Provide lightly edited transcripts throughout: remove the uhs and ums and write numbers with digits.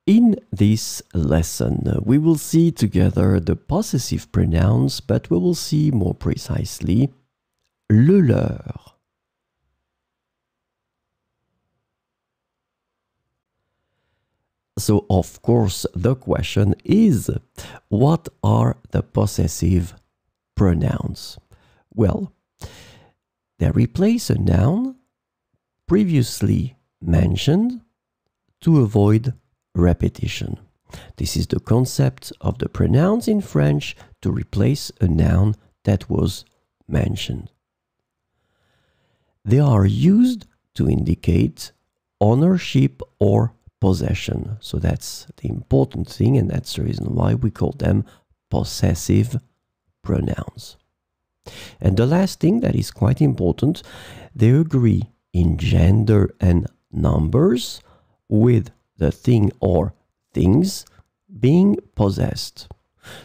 In this lesson, we will see together the possessive pronouns, but we will see more precisely leur. So, of course, the question is, what are the possessive pronouns? Well, they replace a noun previously mentioned to avoid repetition. This is the concept of the pronouns in French to replace a noun that was mentioned. They are used to indicate ownership or possession. So that's the important thing, and that's the reason why we call them possessive pronouns. And the last thing that is quite important, they agree in gender and numbers with the thing or things being possessed.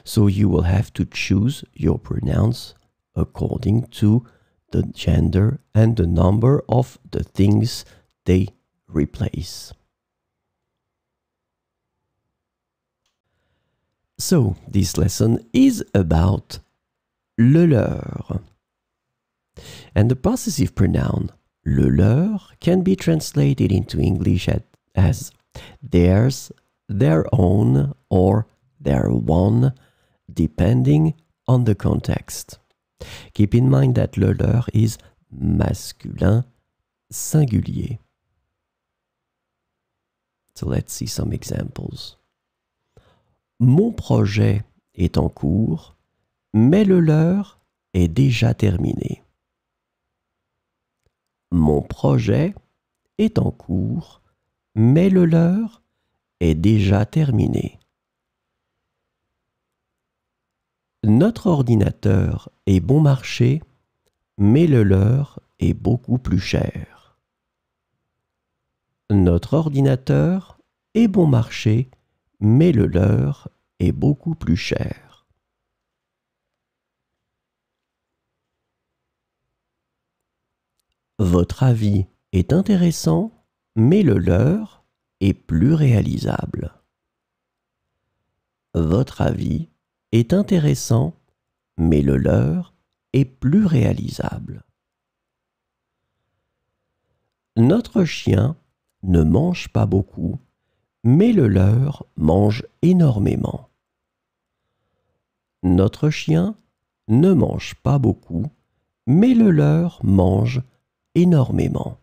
So you will have to choose your pronouns according to the gender and the number of the things they replace. So this lesson is about le leur. And the possessive pronoun le leur can be translated into English as theirs, their own, or their one, depending on the context. Keep in mind that le leur is masculin singulier. So let's see some examples. Mon projet est en cours, mais le leur est déjà terminé. Mon projet est en cours, mais le leur est déjà terminé. Notre ordinateur est bon marché, mais le leur est beaucoup plus cher. Notre ordinateur est bon marché, mais le leur est beaucoup plus cher. Votre avis est intéressant, mais le leur est plus réalisable. Votre avis est intéressant, mais le leur est plus réalisable. Notre chien ne mange pas beaucoup, mais le leur mange énormément. Notre chien ne mange pas beaucoup, mais le leur mange énormément.